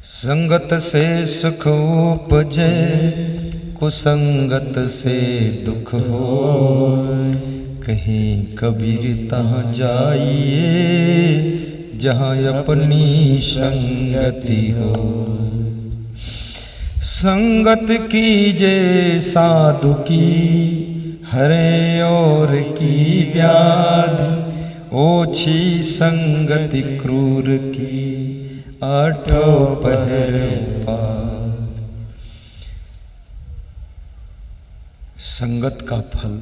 संगत से सुख उपजे, कुसंगत से दुख हो। कहीं कबीर तहाँ जाइए, जहाँ अपनी संगति हो। संगत कीजे साधु की, हरे और की व्याधि। ओछी संगति क्रूर की, आठों पहर पाद। संगत का फल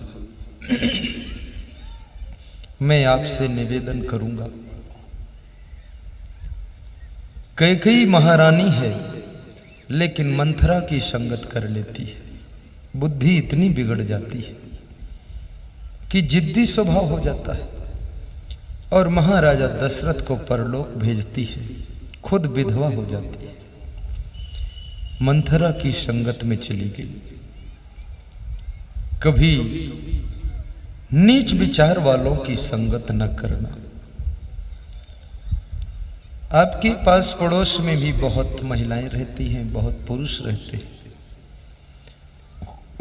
मैं आपसे निवेदन करूंगा। कैकेयी महारानी है, लेकिन मंथरा की संगत कर लेती है। बुद्धि इतनी बिगड़ जाती है कि जिद्दी स्वभाव हो जाता है, और महाराजा दशरथ को परलोक भेजती है, खुद विधवा हो जाती है। मंथरा की संगत में चली गई। कभी नीच विचार वालों की संगत न करना। आपके पास पड़ोस में भी बहुत महिलाएं रहती हैं, बहुत पुरुष रहते हैं,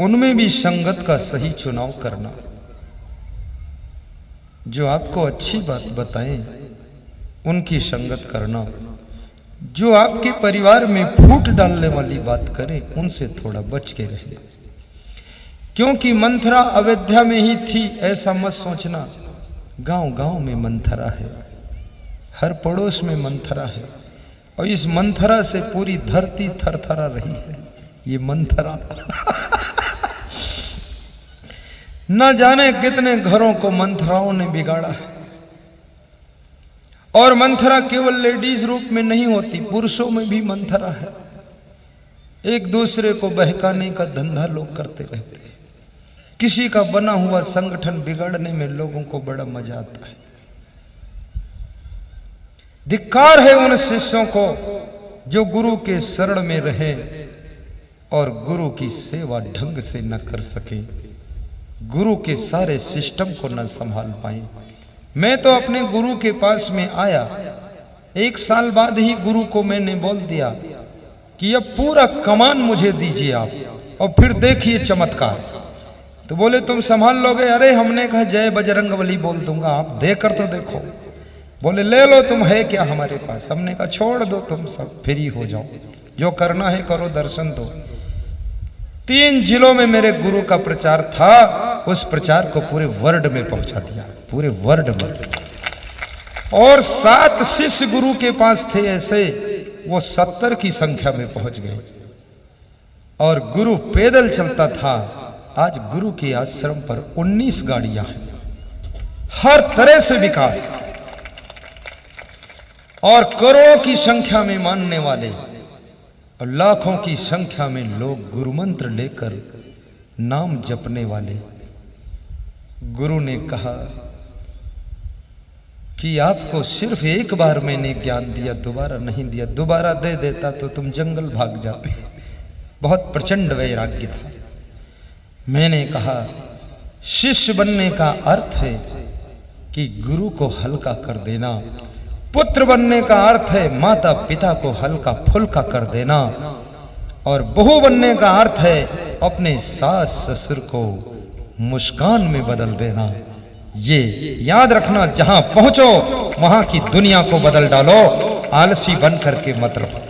उनमें भी संगत का सही चुनाव करना। जो आपको अच्छी बात बताएं उनकी संगत करना। जो आपके परिवार में फूट डालने वाली बात करें उनसे थोड़ा बच के रहें। क्योंकि मंथरा अयोध्या में ही थी ऐसा मत सोचना। गांव गांव में मंथरा है, हर पड़ोस में मंथरा है, और इस मंथरा से पूरी धरती थरथरा रही है। ये मंथरा न जाने कितने घरों को मंथराओं ने बिगाड़ा है। और मंथरा केवल लेडीज रूप में नहीं होती, पुरुषों में भी मंथरा है। एक दूसरे को बहकाने का धंधा लोग करते रहते हैं। किसी का बना हुआ संगठन बिगाड़ने में लोगों को बड़ा मजा आता है। धिक्कार है उन शिष्यों को जो गुरु के शरण में रहे और गुरु की सेवा ढंग से न कर सके, गुरु के सारे सिस्टम को न संभाल पाए। मैं तो अपने गुरु के पास में आया, 1 साल बाद ही गुरु को मैंने बोल दिया कि अब पूरा कमान मुझे दीजिए आप, और फिर देखिए चमत्कार। तो बोले तुम संभाल लोगे? अरे हमने कहा जय बजरंगबली बोल दूंगा, आप देकर तो देखो। बोले ले लो, तुम है क्या हमारे पास? हमने कहा छोड़ दो, तुम सब फ्री हो जाओ, जो करना है करो, दर्शन दो। 3 जिलों में मेरे गुरु का प्रचार था, उस प्रचार को पूरे वर्ल्ड में पहुंचा दिया, पूरे वर्ल्ड में। और 7 शिष्य गुरु के पास थे ऐसे, वो 70 की संख्या में पहुंच गए। और गुरु पैदल चलता था। आज गुरु के आश्रम पर 19 गाड़ियां हैं, हर तरह से विकास, और करोड़ों की संख्या में मानने वाले, और लाखों की संख्या में लोग गुरु मंत्र लेकर नाम जपने वाले। गुरु ने कहा कि आपको सिर्फ एक बार मैंने ज्ञान दिया, दोबारा नहीं दिया। दोबारा दे देता तो तुम जंगल भाग जाते। बहुत प्रचंड वैराग्य था। मैंने कहा शिष्य बनने का अर्थ है कि गुरु को हल्का कर देना। पुत्र बनने का अर्थ है माता पिता को हल्का फुल्का कर देना। और बहू बनने का अर्थ है अपने सास ससुर को मुस्कान में बदल देना। ये याद रखना, जहां पहुंचो वहां की दुनिया को बदल डालो, आलसी बन करके मत रहो।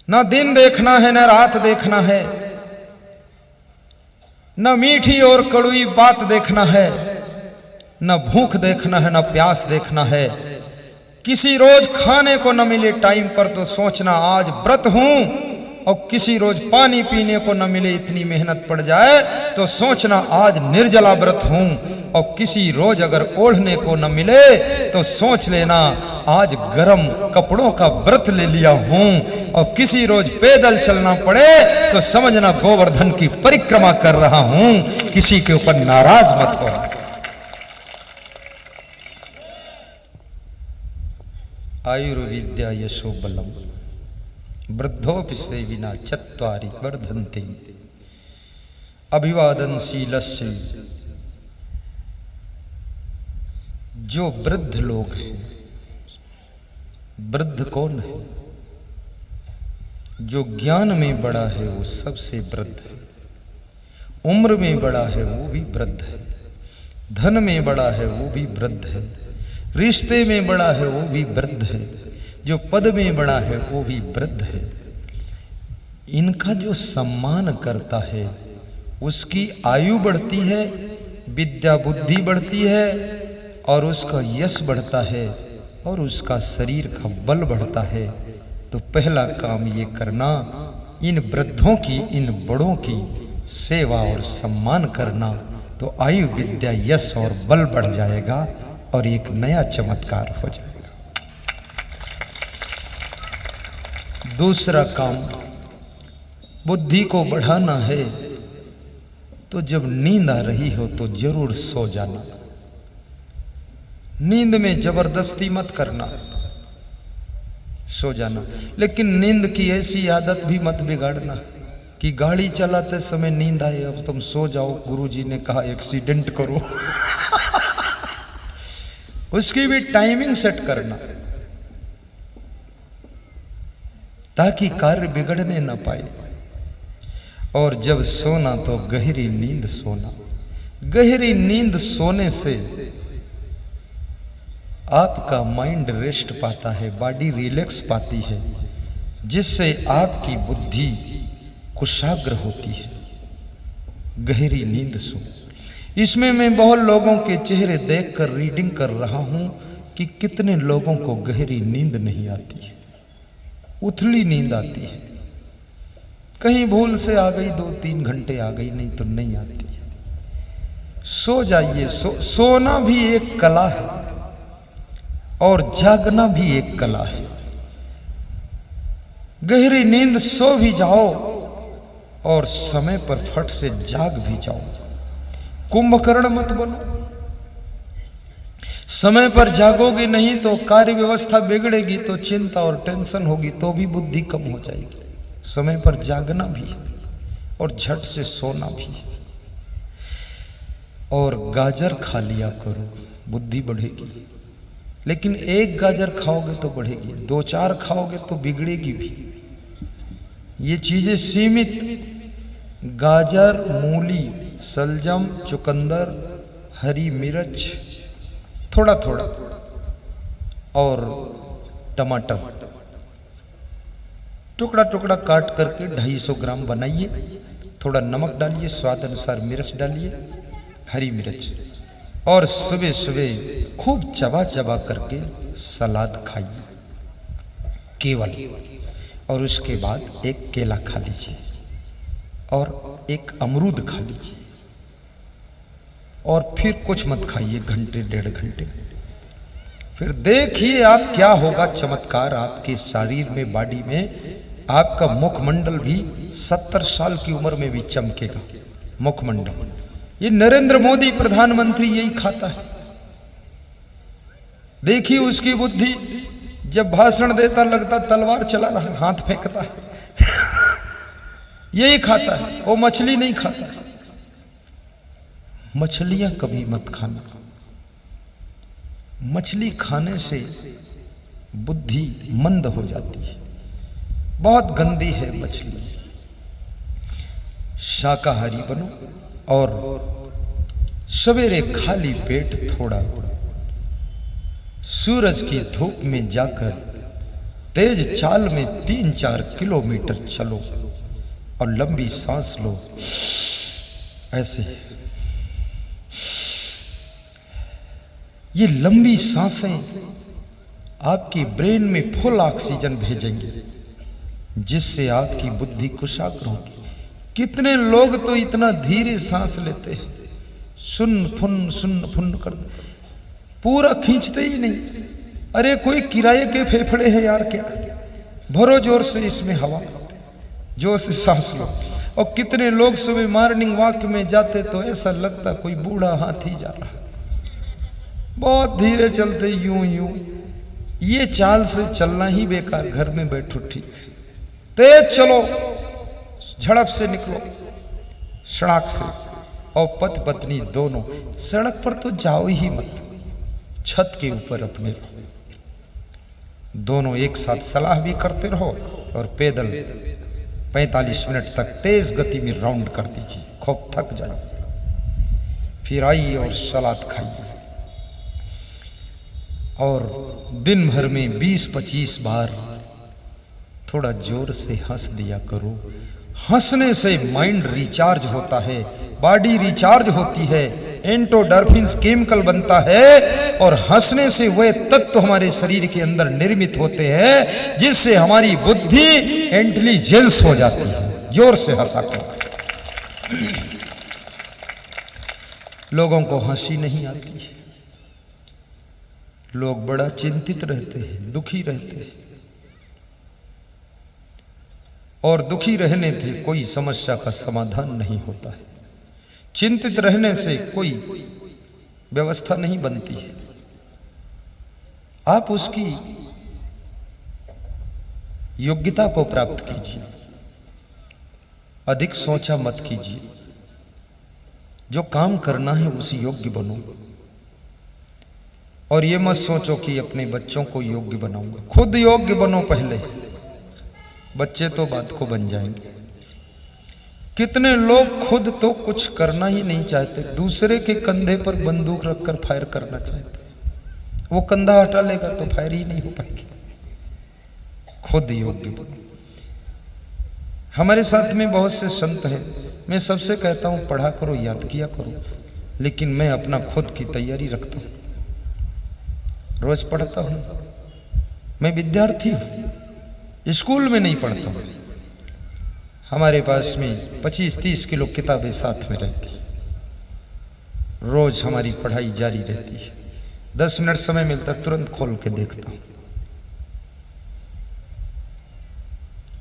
ना दिन देखना है, ना रात देखना है, न मीठी और कड़वी बात देखना है, न भूख देखना है, न प्यास देखना है। किसी रोज खाने को न मिले टाइम पर तो सोचना आज व्रत हूं, और किसी रोज पानी पीने को न मिले, इतनी मेहनत पड़ जाए तो सोचना आज निर्जला व्रत हूं। और किसी रोज अगर ओढ़ने को न मिले तो सोच लेना आज गर्म कपड़ों का व्रत ले लिया हूं। और किसी रोज पैदल चलना पड़े तो समझना गोवर्धन की परिक्रमा कर रहा हूं। किसी के ऊपर नाराज मत हो। आयुर्विद्या यशो बलम, वृद्धोपि सेविना चत्वारि वर्धन्ते, अभिवादनशीलस्य। जो वृद्ध लोग हैं वृद्ध कौन है? जो ज्ञान में बड़ा है वो सबसे वृद्ध है। उम्र में बड़ा है वो भी वृद्ध है। धन में बड़ा है वो भी वृद्ध है। रिश्ते में बड़ा है वो भी वृद्ध है। जो पद में बड़ा है वो भी वृद्ध है। इनका जो सम्मान करता है उसकी आयु बढ़ती है, विद्या बुद्धि बढ़ती है और उसका यश बढ़ता है और उसका शरीर का बल बढ़ता है। तो पहला काम ये करना, इन वृद्धों की, इन बड़ों की सेवा और सम्मान करना, तो आयु विद्या यश और बल बढ़ जाएगा और एक नया चमत्कार हो जाएगा। दूसरा काम, बुद्धि को बढ़ाना है तो जब नींद आ रही हो तो जरूर सो जाना। नींद में जबरदस्ती मत करना, सो जाना। लेकिन नींद की ऐसी आदत भी मत बिगाड़ना कि गाड़ी चलाते समय नींद आए, अब तुम सो जाओ, गुरुजी ने कहा एक्सीडेंट करो। उसकी भी टाइमिंग सेट करना ताकि कार्य बिगड़ने ना पाए। और जब सोना तो गहरी नींद सोना। गहरी नींद सोने से आपका माइंड रेस्ट पाता है, बॉडी रिलैक्स पाती है, जिससे आपकी बुद्धि कुशाग्र होती है। गहरी नींद सो। इसमें मैं बहुत लोगों के चेहरे देखकर रीडिंग कर रहा हूं कि कितने लोगों को गहरी नींद नहीं आती है, उथली नींद आती है। कहीं भूल से आ गई, 2-3 घंटे आ गई, नहीं तो नहीं आती है। सो जाइए। सोना भी एक कला है और जागना भी एक कला है। गहरी नींद सो भी जाओ और समय पर फट से जाग भी जाओ। कुंभकर्ण मत बनो। समय पर जागोगे नहीं तो कार्य व्यवस्था बिगड़ेगी, तो चिंता और टेंशन होगी, तो भी बुद्धि कम हो जाएगी। समय पर जागना भी है और झट से सोना भी है। और गाजर खा लिया करो, बुद्धि बढ़ेगी। लेकिन एक गाजर खाओगे तो बढ़ेगी, 2-4 खाओगे तो बिगड़ेगी भी। ये चीजें सीमित, गाजर, मूली, सलजम, चुकंदर, हरी मिर्च थोड़ा थोड़ा और टमाटर टुकड़ा टुकड़ा काट करके 250 ग्राम बनाइए। थोड़ा नमक डालिए, स्वाद अनुसार मिर्च डालिए, हरी मिर्च, और सुबह सुबह खूब चबा चबा करके सलाद खाइए केवल। और उसके बाद एक केला खा लीजिए और एक अमरूद खा लीजिए। और फिर कुछ मत खाइए घंटे 1.5 घंटे। फिर देखिए आप क्या होगा चमत्कार आपके शरीर में, बॉडी में। आपका मुखमंडल भी 70 साल की उम्र में भी चमकेगा। मुखमंडल, ये नरेंद्र मोदी प्रधानमंत्री यही खाता है। देखिए उसकी बुद्धि, जब भाषण देता लगता तलवार चला रहा, हाथ फेंकता है। यही खाता है, वो मछली नहीं खाता। मछलियां कभी मत खाना। मछली खाने से बुद्धि मंद हो जाती है, बहुत गंदी है मछली। शाकाहारी बनो और सवेरे खाली पेट थोड़ा सूरज की धूप में जाकर तेज चाल में 3-4 किलोमीटर चलो और लंबी सांस लो। ऐसे ये लंबी सांसें आपकी ब्रेन में फुल ऑक्सीजन भेजेंगे, जिससे आपकी बुद्धि कुशाग्र होगी। कितने लोग तो इतना धीरे सांस लेते हैं, सुन्न फुन कर पूरा खींचते ही नहीं। अरे कोई किराए के फेफड़े हैं यार, क्या भरो जोर से इसमें हवा, जोर से सांस लो। और कितने लोग सुबह मॉर्निंग वॉक में जाते तो ऐसा लगता कोई बूढ़ा हाथी जा रहा है, बहुत धीरे चलते, यूं यूं। ये चाल से चलना ही बेकार, घर में बैठो ठीक। तेज चलो, झड़प से निकलो सड़क से। और पति पत्नी दोनों सड़क पर तो जाओ ही मत, छत के ऊपर अपने दोनों एक साथ सलाह भी करते रहो और पैदल 45 मिनट तक तेज गति में राउंड कर दीजिए, खूब थक जाइए, फिर आइए और सलाद खाइए। और दिन भर में 20-25 बार थोड़ा जोर से हंस दिया करो। हंसने से माइंड रिचार्ज होता है, बॉडी रिचार्ज होती है, एंडोर्फिन्स केमिकल बनता है और हंसने से वह तत्व हमारे शरीर के अंदर निर्मित होते हैं जिससे हमारी बुद्धि इंटेलिजेंस हो जाती है। जोर से हंसा करो। लोगों को हंसी नहीं आती है, लोग बड़ा चिंतित रहते हैं, दुखी रहते हैं, और दुखी रहने से कोई समस्या का समाधान नहीं होता है। चिंतित रहने से कोई व्यवस्था नहीं बनती है। आप उसकी योग्यता को प्राप्त कीजिए, अधिक सोचा मत कीजिए। जो काम करना है उसी योग्य बनो, और ये मत सोचो कि अपने बच्चों को योग्य बनाऊंगा। खुद योग्य बनो पहले, बच्चे तो बात को बन जाएंगे। कितने लोग खुद तो कुछ करना ही नहीं चाहते, दूसरे के कंधे पर बंदूक रखकर फायर करना चाहते। वो कंधा हटा लेगा तो फायर ही नहीं हो पाएगी। खुद योग्य बनो। हमारे साथ में बहुत से संत हैं, मैं सबसे कहता हूं पढ़ा करो, याद किया करो, लेकिन मैं अपना खुद की तैयारी रखता हूं, रोज पढ़ता हूं। मैं विद्यार्थी हूं, स्कूल में नहीं पढ़ता हूं। हमारे पास में 25-30 किलो किताबें साथ में रहती, रोज हमारी पढ़ाई जारी रहती है। 10 मिनट समय मिलता तुरंत खोल के देखता हूं।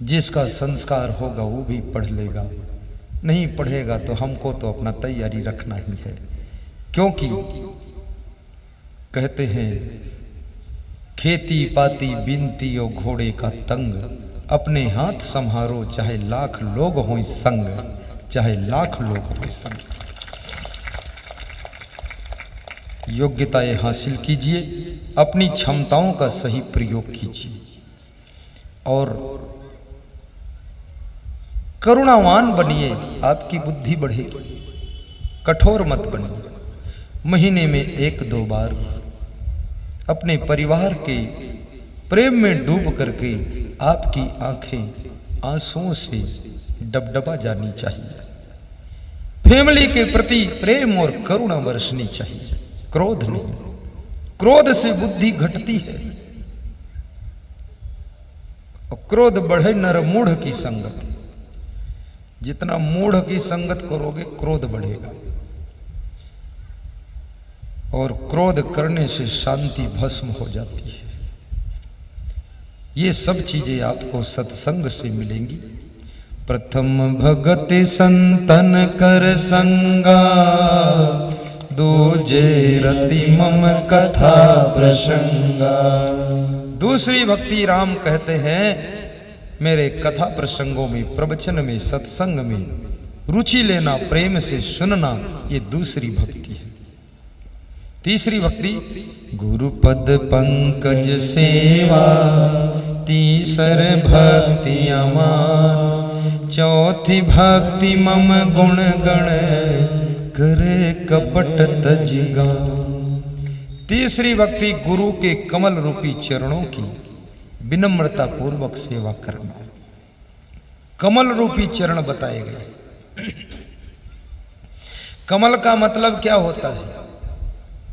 जिसका संस्कार होगा वो भी पढ़ लेगा, नहीं पढ़ेगा तो हमको तो अपना तैयारी रखना ही है। क्योंकि कहते हैं खेती पाती बिनती और घोड़े का तंग, अपने हाथ संहारो चाहे लाख लोग हों संग, चाहे लाख लोग हों संग। योग्यताएं हासिल कीजिए, अपनी क्षमताओं का सही प्रयोग कीजिए और करुणावान बनिए, आपकी बुद्धि बढ़ेगी। कठोर मत बनिए। महीने में 1-2 बार अपने परिवार के प्रेम में डूब करके आपकी आंखें आंसुओं से डबडबा जानी चाहिए। फैमिली के प्रति प्रेम और करुणा बरसनी चाहिए, क्रोध नहीं। क्रोध से बुद्धि घटती है और क्रोध बढ़े नर मूढ़ की संगत। जितना मूढ़ की संगत करोगे क्रोध बढ़ेगा, और क्रोध करने से शांति भस्म हो जाती है। ये सब चीजें आपको सत्संग से मिलेंगी। प्रथम भगत संतन कर संगा, दूजे रति मम कथा प्रसंगा। दूसरी भक्ति राम कहते हैं मेरे कथा प्रसंगों में, प्रवचन में, सत्संग में रुचि लेना, प्रेम से सुनना, ये दूसरी भक्ति है। तीसरी भक्ति गुरुपद पंकज सेवा, तीसर भक्ति अमान, चौथी भक्ति मम गुण गण, करे कपट तजिगा। तीसरी भक्ति गुरु के कमल रूपी चरणों की विनम्रता पूर्वक सेवा करना। कमल रूपी चरण बताए गए। कमल का मतलब क्या होता है?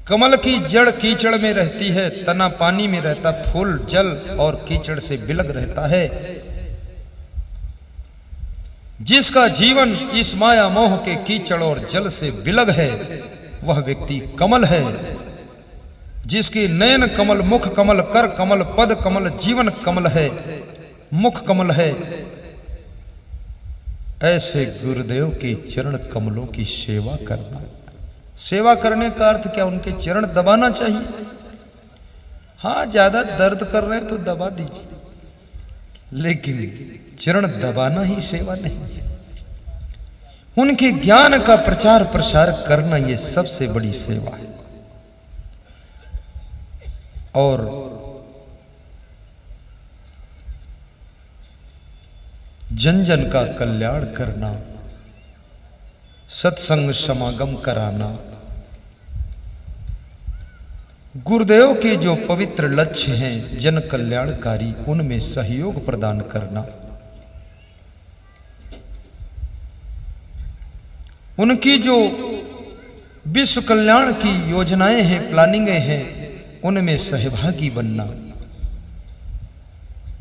कमल की जड़ कीचड़ में रहती है, तना पानी में रहता, फूल जल और कीचड़ से बिलग रहता है। जिसका जीवन इस माया मोह के कीचड़ और जल से बिलग है वह व्यक्ति कमल है। जिसके नयन कमल, मुख कमल, कर कमल, पद कमल, जीवन कमल है, मुख कमल है, ऐसे गुरुदेव के चरण कमलों की सेवा करना। सेवा करने का अर्थ क्या? उनके चरण दबाना चाहिए। हाँ, ज्यादा दर्द कर रहे हैं तो दबा दीजिए, लेकिन चरण दबाना ही सेवा नहीं है। उनके ज्ञान का प्रचार प्रसार करना ये सबसे बड़ी सेवा है। और जन जन का कल्याण करना, सत्संग समागम कराना, गुरुदेव के जो पवित्र लक्ष्य हैं जन कल्याणकारी, उनमें सहयोग प्रदान करना, उनकी जो विश्व कल्याण की योजनाएं हैं, प्लानिंगें हैं, उनमें सहभागी बनना,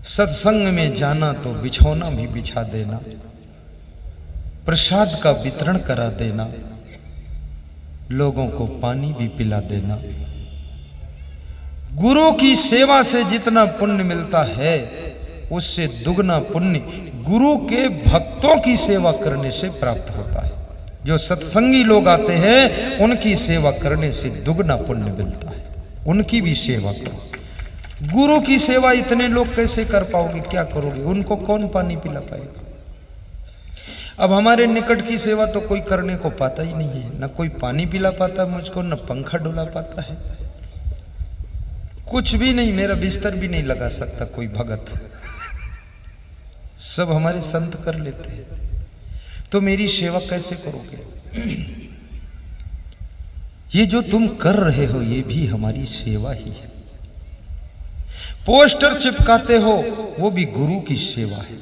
सत्संग में जाना तो बिछौना भी बिछा देना, प्रसाद का वितरण करा देना, लोगों को पानी भी पिला देना। गुरु की सेवा से जितना पुण्य मिलता है उससे दुगना पुण्य गुरु के भक्तों की सेवा करने से प्राप्त होता है। जो सत्संगी लोग आते हैं उनकी सेवा करने से दुगना पुण्य मिलता है। उनकी भी सेवा करो। गुरु की सेवा इतने लोग कैसे कर पाओगे, क्या करोगे? उनको कौन पानी पिला पाएगा? अब हमारे निकट की सेवा तो कोई करने को पाता ही नहीं है, न कोई पानी पिला पाता मुझको, न पंखा डुला पाता है, कुछ भी नहीं, मेरा बिस्तर भी नहीं लगा सकता कोई भगत। सब हमारे संत कर लेते हैं, तो मेरी सेवा कैसे करोगे? ये जो तुम कर रहे हो ये भी हमारी सेवा ही है। पोस्टर चिपकाते हो वो भी गुरु की सेवा है।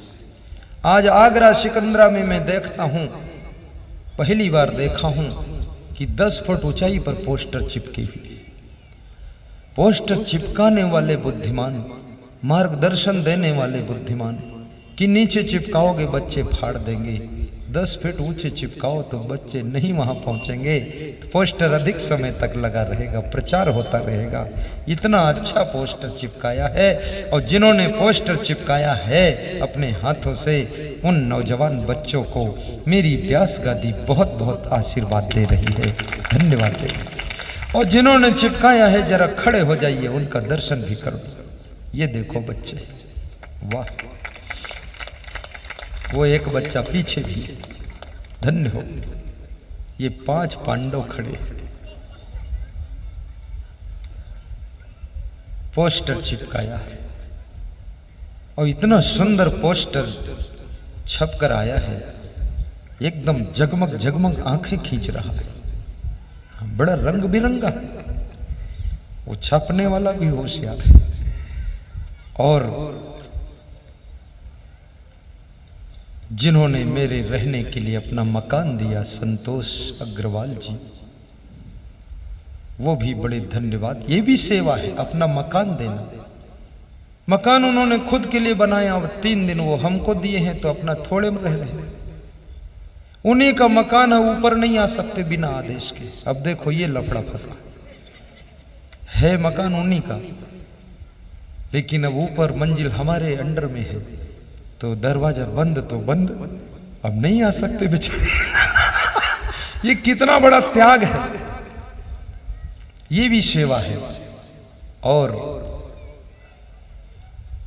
आज आगरा सिकंदरा में मैं देखता हूं, पहली बार देखा हूं कि 10 फुट ऊंचाई पर पोस्टर चिपके हुए। पोस्टर चिपकाने वाले बुद्धिमान, मार्गदर्शन देने वाले बुद्धिमान, कि नीचे चिपकाओगे बच्चे फाड़ देंगे, 10 फीट ऊंचे चिपकाओ तो बच्चे नहीं वहां पहुंचेंगे, तो पोस्टर अधिक समय तक लगा रहेगा, प्रचार होता रहेगा। इतना अच्छा पोस्टर चिपकाया है, और जिन्होंने पोस्टर चिपकाया है अपने हाथों से, उन नौजवान बच्चों को मेरी व्यास गादी बहुत बहुत आशीर्वाद दे रही है, धन्यवाद दे रही है। और जिन्होंने चिपकाया है जरा खड़े हो जाइए, उनका दर्शन भी करो। ये देखो बच्चे, वाह! वो एक बच्चा पीछे भी है, धन्य हो। ये 5 पांडव खड़े हैं, पोस्टर चिपकाया है, और इतना सुंदर पोस्टर छप कर आया है, एकदम जगमग जगमग आंखें खींच रहा है, बड़ा रंग बिरंगा है। वो छपने वाला भी होशियार है। और जिन्होंने मेरे रहने के लिए अपना मकान दिया, संतोष अग्रवाल जी, वो भी बड़े धन्यवाद। ये भी सेवा है, अपना मकान देना। मकान उन्होंने खुद के लिए बनाया, अब 3 दिन वो हमको दिए हैं, तो अपना थोड़े में रह रहे हैं। उन्हीं का मकान है, ऊपर नहीं आ सकते बिना आदेश के। अब देखो ये लफड़ा फंसा है, मकान उन्हीं का, लेकिन अब ऊपर मंजिल हमारे अंडर में है, तो दरवाजा बंद तो बंद, अब नहीं आ सकते बेचारे। ये कितना बड़ा त्याग है। ये भी सेवा है। और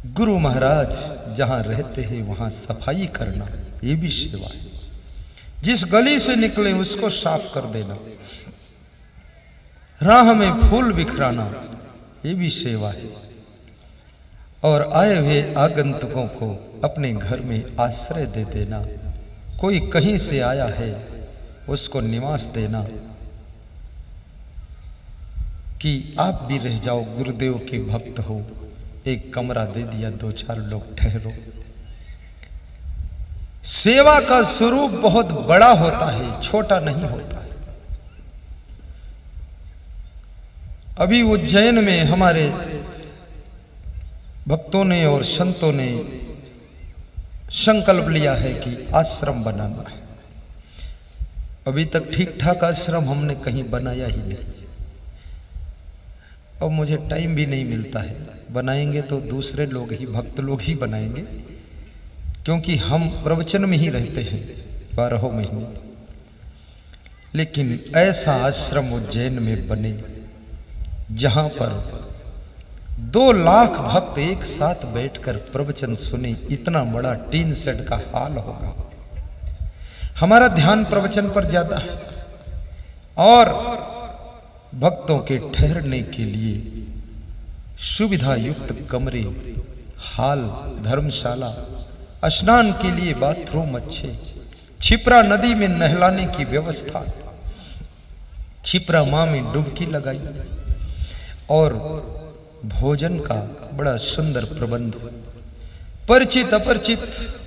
गुरु महाराज जहां रहते हैं वहां सफाई करना, ये भी सेवा है। जिस गली से निकले उसको साफ कर देना, राह में फूल बिखराना, ये भी सेवा है। और आए हुए आगंतुकों को अपने घर में आश्रय दे देना। कोई कहीं से आया है उसको निवास देना, कि आप भी रह जाओ, गुरुदेव के भक्त हो, एक कमरा दे दिया, 2-4 लोग ठहरो। सेवा का स्वरूप बहुत बड़ा होता है, छोटा नहीं होता है। अभी उज्जैन में हमारे भक्तों ने और संतों ने संकल्प लिया है कि आश्रम बनाना है। अभी तक ठीक ठाक आश्रम हमने कहीं बनाया ही नहीं, और मुझे टाइम भी नहीं मिलता है। बनाएंगे तो दूसरे लोग ही, भक्त लोग ही बनाएंगे, क्योंकि हम प्रवचन में ही रहते हैं 12 महीने। लेकिन ऐसा आश्रम उज्जैन में बने जहां पर 2 लाख भक्त एक साथ बैठकर प्रवचन सुने, इतना बड़ा टीन सेट का हाल होगा। हमारा ध्यान प्रवचन पर ज्यादा है, और भक्तों के ठहरने के लिए सुविधा युक्त कमरे, हाल, धर्मशाला स्नान के लिए बाथरूम अच्छे, छिप्रा नदी में नहलाने की व्यवस्था, छिप्रा माँ में डुबकी लगाई और भोजन का बड़ा सुंदर प्रबंध। परिचित अपरिचित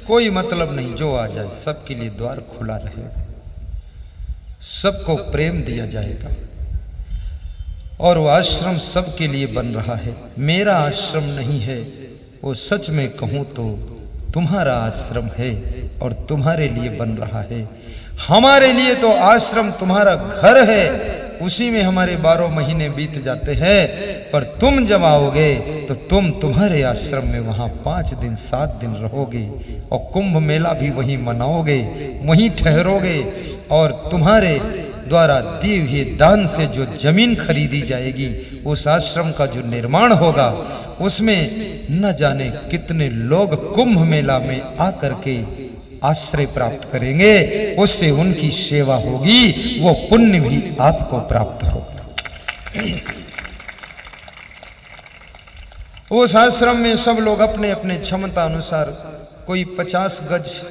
कोई मतलब नहीं, जो आ जाए सबके लिए द्वार खुला रहेगा, सबको प्रेम दिया जाएगा। और वो आश्रम सबके लिए बन रहा है, मेरा आश्रम नहीं है, वो सच में कहूं तो तुम्हारा आश्रम है और तुम्हारे लिए बन रहा है। हमारे लिए तो आश्रम तुम्हारा घर है, उसी में हमारे 12 महीने बीत जाते हैं, पर तुम जब आओगे तो तुम्हारे आश्रम में वहां 5 दिन 7 दिन रहोगे और कुंभ मेला भी वहीं मनाओगे, वहीं ठहरोगे। और तुम्हारे द्वारा दिए हुए दान से जो जमीन खरीदी जाएगी, उस आश्रम का जो निर्माण होगा, उसमें न जाने कितने लोग कुंभ मेला में आकर के आश्रय प्राप्त करेंगे, उससे उनकी सेवा होगी, वो पुण्य भी आपको प्राप्त होगा। उस आश्रम में सब लोग अपने अपने क्षमता अनुसार, कोई 50 गज,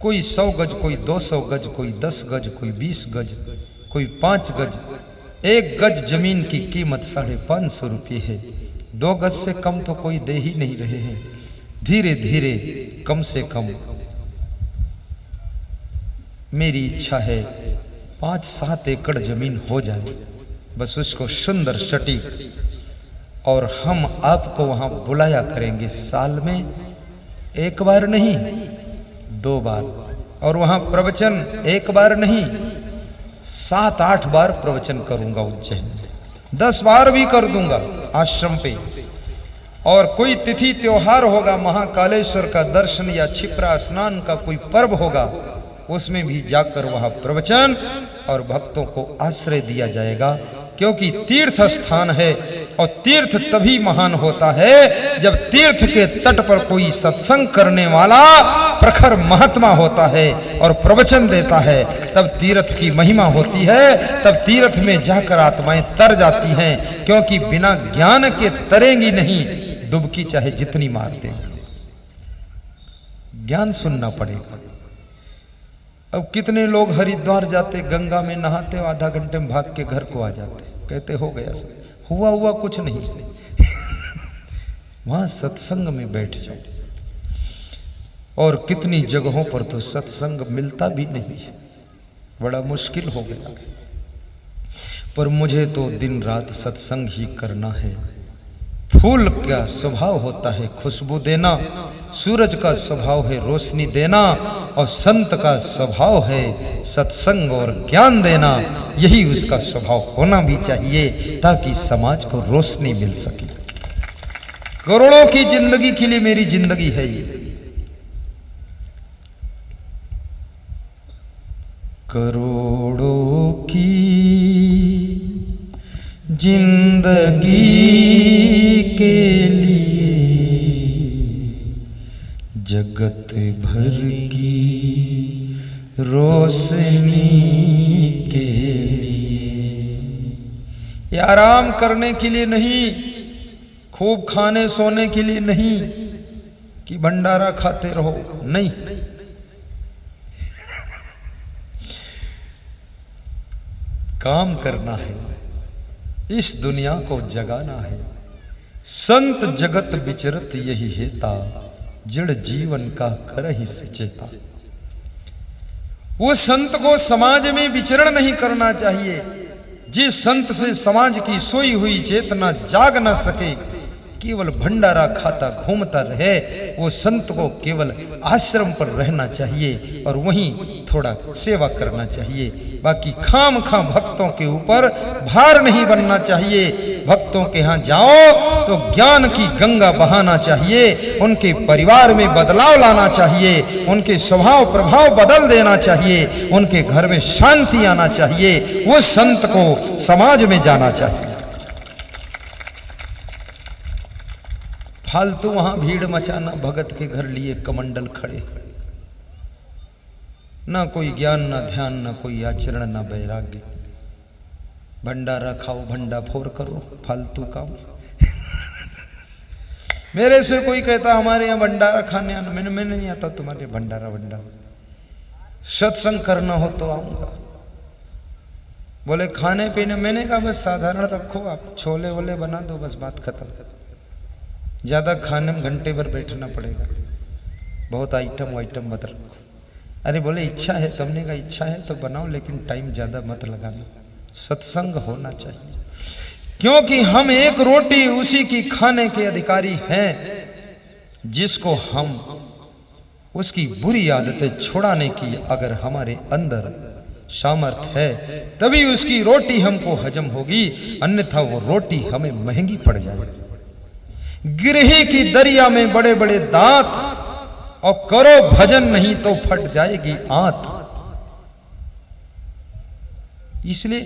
कोई 100 गज, कोई 200 गज, कोई 10 गज, कोई 20 गज, कोई 5 गज। 1 गज जमीन की कीमत 550 रुपये है। 2 गज से कम तो कोई दे ही नहीं रहे हैं। धीरे धीरे कम से कम मेरी इच्छा है 5-7 एकड़ जमीन हो जाए, बस उसको सुंदर सटीक, और हम आपको वहां बुलाया करेंगे साल में 1 बार नहीं 2 बार, और वहां प्रवचन 1 बार नहीं 7-8 बार प्रवचन करूंगा उज्जैन, 10 बार भी कर दूंगा आश्रम पे। और कोई तिथि त्योहार होगा, महाकालेश्वर का दर्शन या छिप्रा स्नान का कोई पर्व होगा, उसमें भी जाकर वहां प्रवचन और भक्तों को आश्रय दिया जाएगा। क्योंकि तीर्थ स्थान है, और तीर्थ तभी महान होता है जब तीर्थ के तट पर कोई सत्संग करने वाला प्रखर महात्मा होता है और प्रवचन देता है, तब तीर्थ की महिमा होती है, तब तीर्थ में जाकर आत्माएं तर जाती हैं। क्योंकि बिना ज्ञान के तरेंगी नहीं, डुबकी चाहे जितनी मारते, ज्ञान सुनना पड़ेगा। अब कितने लोग हरिद्वार जाते, गंगा में नहाते, आधा घंटे में भाग के घर को आ जाते, कहते हो गया सब, हुआ कुछ नहीं। वहां सत्संग में बैठ जाओ। और कितनी जगहों पर तो सत्संग मिलता भी नहीं है, बड़ा मुश्किल हो गया। पर मुझे तो दिन रात सत्संग ही करना है। फूल का स्वभाव होता है खुशबू देना, सूरज का स्वभाव है रोशनी देना, और संत का स्वभाव है सत्संग और ज्ञान देना। यही उसका स्वभाव होना भी चाहिए, ताकि समाज को रोशनी मिल सके। करोड़ों की जिंदगी के लिए मेरी जिंदगी है ये। करोड़ों की जिंदगी के लिए, जगत भर की रोशनी के लिए। ये आराम करने के लिए नहीं, खूब खाने सोने के लिए नहीं कि भंडारा खाते रहो, नहीं। काम करना है, इस दुनिया को जगाना है। संत जगत विचरत यही हेता, जड़ जीवन का करहि सचेता। वो संत को समाज में विचरण नहीं करना चाहिए। जिस संत से समाज की सोई हुई चेतना जाग न सके, केवल भंडारा खाता घूमता रहे, वो संत को केवल आश्रम पर रहना चाहिए और वहीं थोड़ा सेवा करना चाहिए। बाकी खाम खां भक्तों के ऊपर भार नहीं बनना चाहिए। भक्तों के यहाँ जाओ तो ज्ञान की गंगा बहाना चाहिए, उनके परिवार में बदलाव लाना चाहिए, उनके स्वभाव प्रभाव बदल देना चाहिए, उनके घर में शांति आना चाहिए। वो संत को समाज में जाना चाहिए। फालतू वहां भीड़ मचाना, भगत के घर लिए कमंडल खड़े, ना कोई ज्ञान ना ध्यान ना कोई आचरण ना वैराग्य। भंडारा खाओ, भंडा फोर करो, फालतू काम। मेरे से कोई कहता हमारे यहाँ भंडारा खाने आना, मैंने नहीं आता तुम्हारे भंडारा। सत्संग करना हो तो आऊंगा। बोले खाने पीने, मैंने कहा बस साधारण रखो, आप छोले वोले बना दो, बस बात खत्म। ज्यादा खाने में घंटे भर बैठना पड़ेगा, बहुत आइटम मत रखो। अरे बोले इच्छा है, तुमने कहा इच्छा है तो बनाओ, लेकिन टाइम ज्यादा मत लगाना। सत्संग होना चाहिए, क्योंकि हम एक रोटी उसी की खाने के अधिकारी हैं जिसको हम उसकी बुरी आदतें छुड़ाने की अगर हमारे अंदर सामर्थ्य है तभी उसकी रोटी हमको हजम होगी, अन्यथा वो रोटी हमें महंगी पड़ जाएगी। गिरही की दरिया में बड़े बड़े दांत, और करो भजन नहीं तो फट जाएगी आंत। इसलिए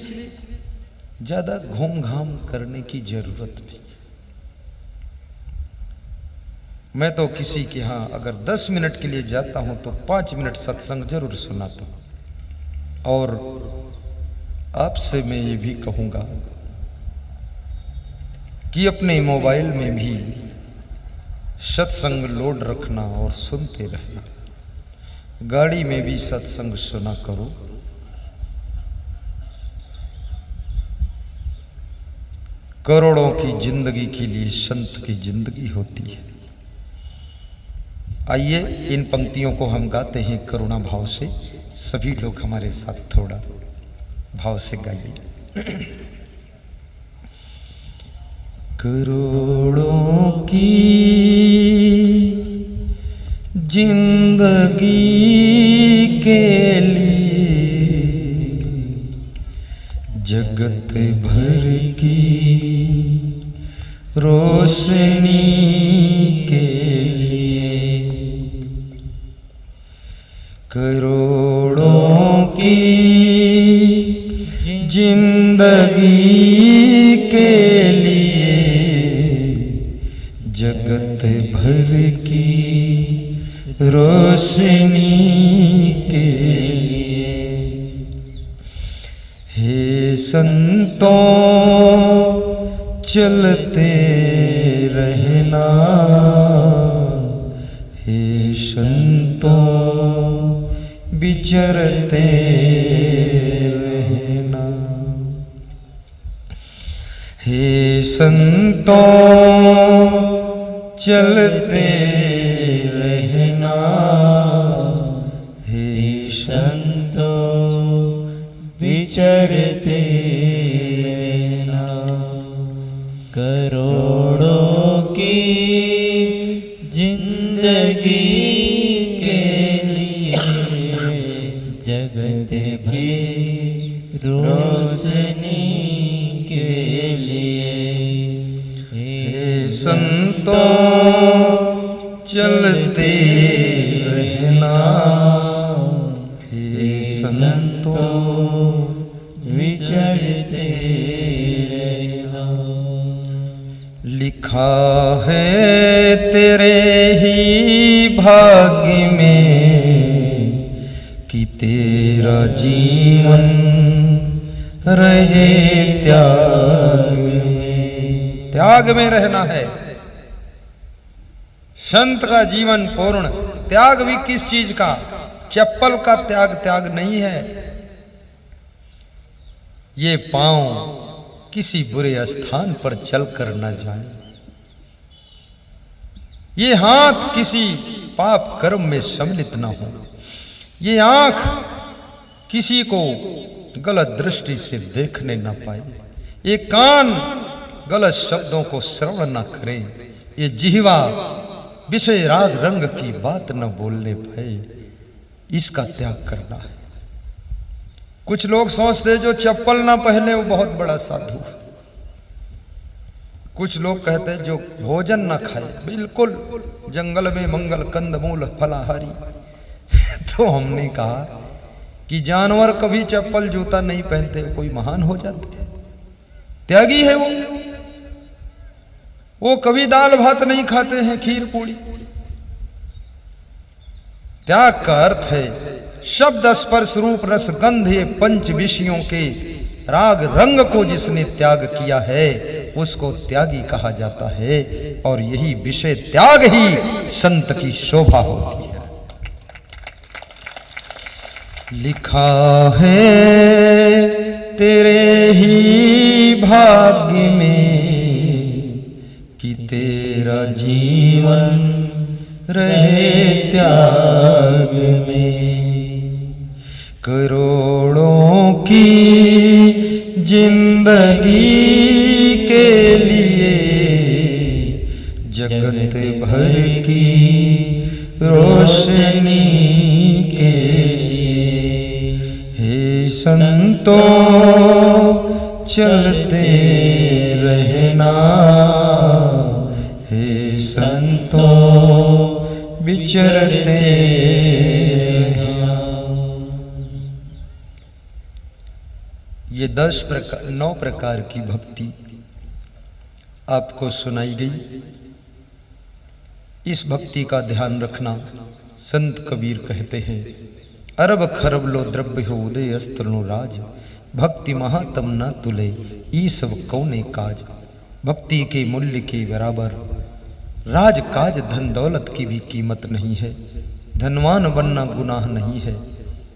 ज्यादा घूम घाम करने की जरूरत नहीं। मैं तो किसी के यहां अगर 10 मिनट के लिए जाता हूं तो 5 मिनट सत्संग जरूर सुनाता हूं। और आपसे मैं ये भी कहूंगा कि अपने मोबाइल में भी सत्संग लोड रखना और सुनते रहना। गाड़ी में भी सत्संग सुना करो। करोड़ों की जिंदगी के लिए संत की जिंदगी होती है। आइए इन पंक्तियों को हम गाते हैं करुणा भाव से। सभी लोग हमारे साथ थोड़ा भाव से गाइए। करोड़ों की जिंदगी के लिए जगत भर की रोशनी के लिए, करोड़ों की जिंदगी के लिए जगत भर की रोशनी के लिए। हे संतों चलते रहना, हे संतों विचरते रहना, हे संतों चलते रहना, हे संतों विचरते रहना। करोड़ों की जिंदगी के लिए जगत की रोशनी के लिए, हे संतों चलते रहना, हे संतों विचरते रहना। लिखा है तेरे ही भाग्य में कि तेरा जीवन रहे त्याग में। त्याग में रहना है। संत का जीवन पूर्ण। त्याग भी किस चीज का? चप्पल का त्याग त्याग नहीं है। ये पांव किसी बुरे स्थान पर चलकर न जाए, ये हाथ किसी पाप कर्म में सम्मिलित न हो, ये आंख किसी को गलत दृष्टि से देखने न पाए, ये कान गलत शब्दों को श्रवण न करे, ये जिह्वा विषय राग रंग की बात न बोलने पाए। इसका त्याग करना है। कुछ लोग सोचते जो चप्पल ना पहने वो बहुत बड़ा साधु। कुछ लोग कहते जो भोजन ना खाए, बिल्कुल जंगल में मंगल कंद मूल फलाहारी। तो हमने कहा कि जानवर कभी चप्पल जूता नहीं पहनते, कोई महान हो जाते? त्यागी है वो कभी दाल भात नहीं खाते हैं, खीर पूड़ी। त्याग का अर्थ है शब्द स्पर्श रूप रस गंध, ये पंच विषयों के राग रंग को जिसने त्याग किया है उसको त्यागी कहा जाता है, और यही विषय त्याग ही संत की शोभा होती है। लिखा है तेरे ही भाग्य में कि तेरा जीवन रहे त्याग में, करोड़ों की जिंदगी के लिए जगत भर की रोशनी के लिए, हे संतों चलते रहना, हे संतों विचरते रहना। ये 9 प्रकार की भक्ति आपको सुनाई गई। इस भक्ति का ध्यान रखना। संत कबीर कहते हैं, अरब खरब लो द्रव्य हो उदय अस्त्रनो राज, भक्ति महातम न तुले ई सब कौने काज। भक्ति के मूल्य के बराबर राज काज धन दौलत की भी कीमत नहीं है। धनवान बनना गुनाह नहीं है,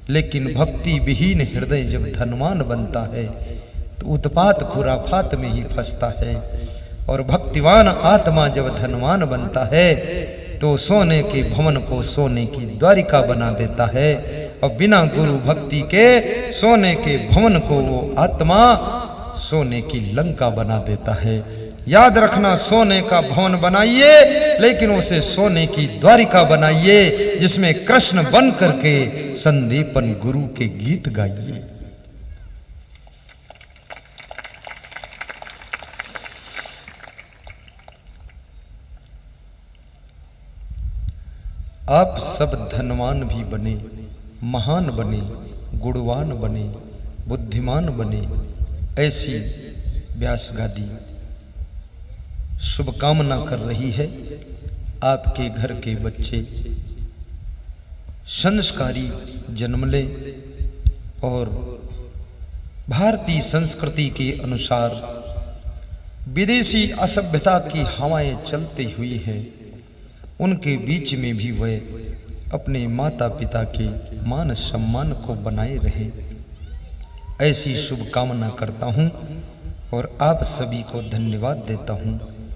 लेकिन भक्ति विहीन हृदय जब धनवान बनता है तो उत्पात खुराफात में ही फंसता है। और भक्तिवान आत्मा जब धनवान बनता है तो सोने के भवन को सोने की द्वारिका बना देता है, और बिना गुरु भक्ति के सोने के भवन को वो आत्मा सोने की लंका बना देता है। याद रखना, सोने का भवन बनाइए लेकिन उसे सोने की द्वारिका बनाइए जिसमें कृष्ण बन करके संदीपन गुरु के गीत गाइए। आप सब धनवान भी बने, महान बने, गुणवान बने, बुद्धिमान बने, ऐसी व्यास गादी शुभकामना कर रही है। आपके घर के बच्चे संस्कारी जन्म लें और भारतीय संस्कृति के अनुसार विदेशी असभ्यता की हवाएं चलती हुई हैं, उनके बीच में भी वह अपने माता पिता के मान सम्मान को बनाए रहे, ऐसी शुभकामना करता हूं और आप सभी को धन्यवाद देता हूं।